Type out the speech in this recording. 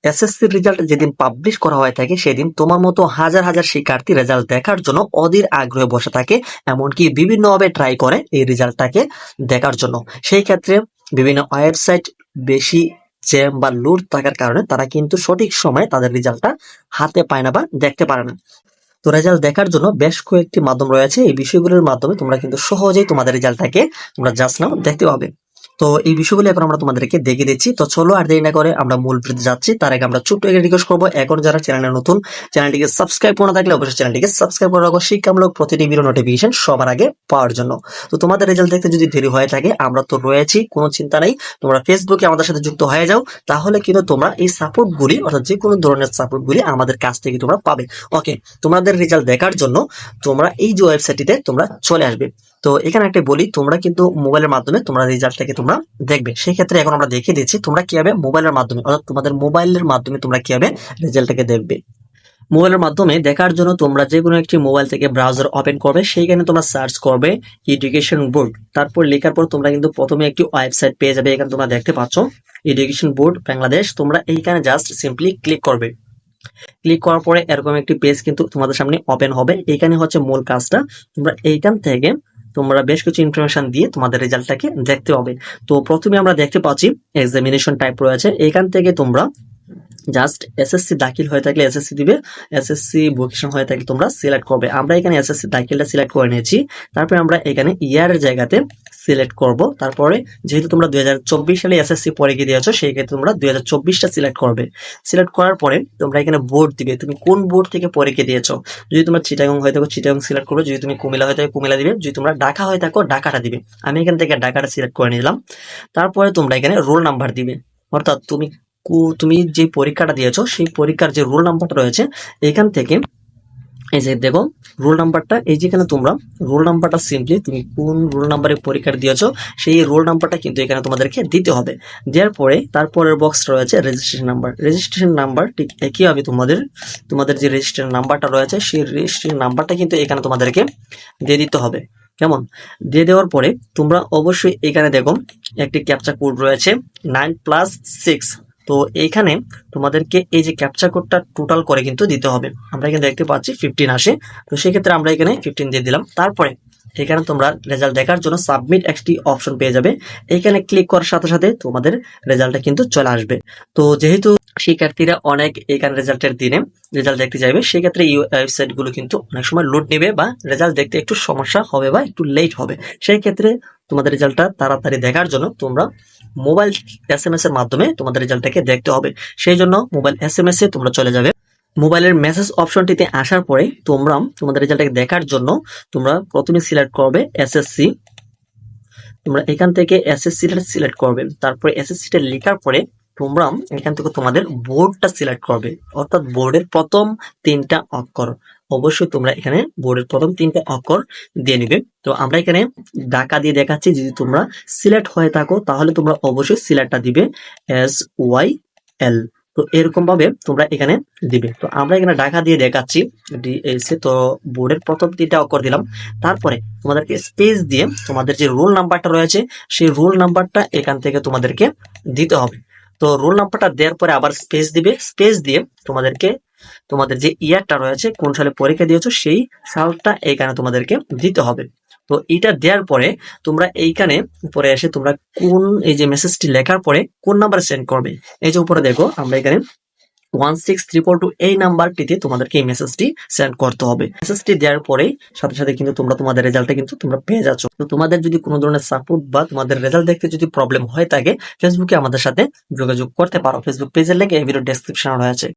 এসএসসির রেজাল্ট যেদিন পাবলিশ করা হয়ে থাকে সেদিন তোমার মতো হাজার হাজার শিক্ষার্থী রেজাল্ট দেখার জন্য অধীর আগ্রহে বসে থাকে, এমনকি বিভিন্নভাবে ট্রাই করে এই রেজাল্টটাকে দেখার জন্য। সেই ক্ষেত্রে বিভিন্ন ওয়েবসাইট বেশি জ্যাম বা লোড থাকার কারণে তারা কিন্তু সঠিক সময়ে তাদের রেজাল্টটা হাতে পায় না বা দেখতে পারে না। তো রেজাল্ট দেখার জন্য বেশ কয়েকটি মাধ্যম রয়েছে, এই বিষয়গুলোর মাধ্যমে তোমরা কিন্তু সহজেই তোমাদের রেজাল্টটাকে তোমরা জাস্ট নাও দেখতে পাবে। তো এই বিষয়গুলো এখন আমরা তোমাদেরকে দেখিয়ে দিচ্ছি। তো চলো আর দেরি না করে আমরা মূল ভিডিওতে যাচ্ছি। তার আগে আমরা ছোট্ট একটা রিকোয়েস্ট করবো, এখন যারা চ্যানেলে নতুন, চ্যানেলটিকে সাবস্ক্রাইব করে না থাকলে অবশ্যই চ্যানেলটিকে সাবস্ক্রাইব করে রাখো শিক্ষামূলক প্রতিটি ভিডিও নোটিফিকেশন সবার আগে পাওয়ার জন্য। তো তোমাদের রেজাল্ট দেখতে যদি দেরি হয়ে থাকে, আমরা তো রয়েছি, কোনো চিন্তা নেই। তোমরা ফেসবুকে আমাদের সাথে যুক্ত হয়ে যাও, তাহলে কিন্তু তোমরা এই সাপোর্টগুলি অর্থাৎ যে কোনো ধরনের সাপোর্টগুলি আমাদের কাছ থেকে তোমরা পাবে। ওকে, তোমাদের রেজাল্ট দেখার জন্য তোমরা এই যে ওয়েবসাইটটিতে তোমরা চলে আসবে। তো এখানে একটা বলি, তোমরা কিন্তু মোবাইলের মাধ্যমে তোমরা রেজাল্টটাকে তোমরা দেখবে। সেই ক্ষেত্রে এখন আমরা দেখিয়ে দিচ্ছি তোমরা কিভাবে মোবাইলের মাধ্যমে অর্থাৎ তোমাদের মোবাইলের মাধ্যমে তোমরা কিভাবে রেজাল্টটাকে দেখবে। মোবাইলের মাধ্যমে দেখার জন্য তোমরা যে কোনো একটি মোবাইল থেকে ব্রাউজার ওপেন করবে, সেইখানে তোমরা সার্চ করবে এডুকেশন বোর্ড। তারপর লেখার পর তোমরা কিন্তু প্রথমে একটি ওয়েবসাইট পেয়ে যাবে। এখানে তোমরা দেখতে পাচ্ছ এডুকেশন বোর্ড বাংলাদেশ। তোমরা এইখানে জাস্ট সিম্পলি ক্লিক করবে। ক্লিক করার পরে এরকম একটি পেজ কিন্তু তোমাদের সামনে ওপেন হবে। এইখানে হচ্ছে মূল কাজটা, তোমরা এইখান থেকে তোমরা বেশ কিছু ইনফরমেশন দিয়ে তোমাদের রেজাল্টটাকে দেখতে হবে। তো প্রথমে আমরা দেখতে পাচ্ছি এক্সামিনেশন টাইপ রয়েছে। এখান থেকে তোমরা জাস্ট এসএসসি দাখিল হয়ে থাকলে এসএসসি দিবে, এসএসসি ভোকেশন হয়ে থাকলে তোমরা সিলেক্ট করবে। আমরা এখানে এসএসসি দাখিলটা সিলেক্ট করে নিয়েছি। তারপরে আমরা এখানে ইয়ারের জায়গাতে সিলেক্ট করব। তারপরে যেহেতু তোমরা 2024 সালে এসএসসি পরীক্ষা দিয়েছো, সেই ক্ষেত্রে তোমরা 2024টা সিলেক্ট করবে। সিলেক্ট করার পরে তোমরা এখানে বোর্ড দিবে, তুমি কোন বোর্ড থেকে পরীক্ষা দিয়েছো। যদি তোমরা চিটাগং হয়ে থাকো চিটাগং সিলেক্ট করবে, যদি তুমি কুমিল্লা হয়ে থাকো কুমিল্লা দিবে, যদি তোমরা ঢাকা হয়ে থাকো ঢাকাটা দিবে। আমি এখান থেকে ঢাকাটা সিলেক্ট করে নিলাম। তারপরে তোমরা এখানে রোল নাম্বার দিবে, অর্থাৎ তুমি যে পরীক্ষাটা দিয়েছো সেই পরীক্ষার যে রোল নাম্বারটা রয়েছে এখান থেকে এই যে দেখো রোল নাম্বারটা, এই যেখানে তোমরা রোল নাম্বারটা সিম্পলি তুমি কোন রোল নাম্বারে পরীক্ষা দিয়েছো সেই রোল নাম্বারটা কিন্তু এখানে তোমাদেরকে দিতে হবে। দেওয়ার পরে তারপরের বক্স রয়েছে রেজিস্ট্রেশন নাম্বার। রেজিস্ট্রেশন নাম্বার ঠিক একইভাবে তোমাদের যে রেজিস্ট্রেশন নাম্বারটা রয়েছে সেই রেজিস্ট্রেশন নাম্বারটা কিন্তু এখানে তোমাদেরকে দিয়ে দিতে হবে। কেমন, দিয়ে দেওয়ার পরে তোমরা অবশ্যই এখানে দেখো একটি ক্যাপচা কোড রয়েছে 9+6। তো এইখানে তোমাদেরকে এই যে ক্যাপচা কোডটা টোটাল করে কিন্তু দিতে হবে। আমরা এখানে দেখতে পাচ্ছি 15 আসে, তো সেক্ষেত্রে আমরা এখানে 15 দিয়ে দিলাম। তারপরে এখানে তোমরা রেজাল্ট দেখার জন্য সাবমিট একটি অপশন পেয়ে যাবে। এইখানে ক্লিক করার সাথে সাথে তোমাদের রেজাল্টটা কিন্তু চলে আসবে। তো যেহেতু শিক্ষার্থীরা অনেক এখানে রেজাল্টের দিনে রেজাল্ট দেখতে যাবে, সেক্ষেত্রে এই ওয়েবসাইট গুলো কিন্তু অনেক সময় লোড নেবে বা রেজাল্ট দেখতে একটু সমস্যা হবে বা একটু লেট হবে। সেই ক্ষেত্রে তোমাদের রেজাল্টটা তাড়াতাড়ি দেখার জন্য তোমরা মোবাইল এসএমএস এর মাধ্যমে তোমাদের রেজাল্টটাকে দেখতে হবে। সেই জন্য মোবাইল এসএমএস এ তোমরা চলে যাবে। মোবাইলের মেসেজ অপশনটিতে আসার পরে তোমরা তোমাদের রেজাল্টটাকে দেখার জন্য তোমরা প্রথমে সিলেক্ট করবে এসএসসি। তোমরা এখান থেকে এসএসসিটা সিলেক্ট করবে। তারপরে এসএসসিটা লেখার পরে তোমরা এখান থেকে তোমাদের বোর্ডটা সিলেক্ট করবে, অর্থাৎ বোর্ডের প্রথম 3টা অক্ষর। অবশ্যই তোমরা এখানে বোর্ডের প্রথম 3টা অক্ষর দিয়ে নিবে। তো আমরা এখানে ঢাকা দিয়ে দেখাচ্ছি, যদি তোমরা সিলেক্ট হয়ে থাকো তাহলে তোমরা অবশ্যই সিলেক্টটা দিবে SYL। তো এরকম ভাবে তোমরা এখানে দিবে। তো আমরা এখানে ঢাকা দিয়ে দেখাচ্ছি ডিএসএ। তো বোর্ডের প্রথম 3টা অক্ষর দিলাম। তারপরে তোমাদেরকে স্পেস দিয়ে তোমাদের যে রোল নাম্বারটা রয়েছে সেই রোল নাম্বারটা এখান থেকে তোমাদেরকে দিতে হবে। তো রোল নাম্বারটা দেওয়ার পরে আবার স্পেস দিবে। স্পেস দিয়ে তোমাদেরকে তোমাদের যে ইয়ারটা রয়েছে, কোন সালে পরীক্ষা দিয়েছো সেই সালটা এখানে তোমাদেরকে দিতে হবে। তো এটা দেওয়ার পরে তোমরা এইখানে উপরে এসে তোমরা কোন এই যে মেসেজটি লেখার পরে কোন নাম্বারে সেন্ড করবে, এই যে উপরে দেখো আমরা এখানে 16342 এই নাম্বারটিতে তোমাদেরকে এই মেসেজটি সেন্ড করতে হবে। মেসেজটি দেওয়ার পরে সাথে সাথে কিন্তু তোমরা তোমাদের রেজাল্টটা কিন্তু তোমরা পেয়ে যাচ্ছ। তো তোমাদের যদি কোনো ধরনের সাপোর্ট বা তোমাদের রেজাল্ট দেখতে যদি প্রবলেম হয়ে থাকে, ফেসবুকে আমাদের সাথে যোগাযোগ করতে পারো। ফেসবুক পেজের লিংক এই ভিডিও ডেসক্রিপশনে রয়েছে।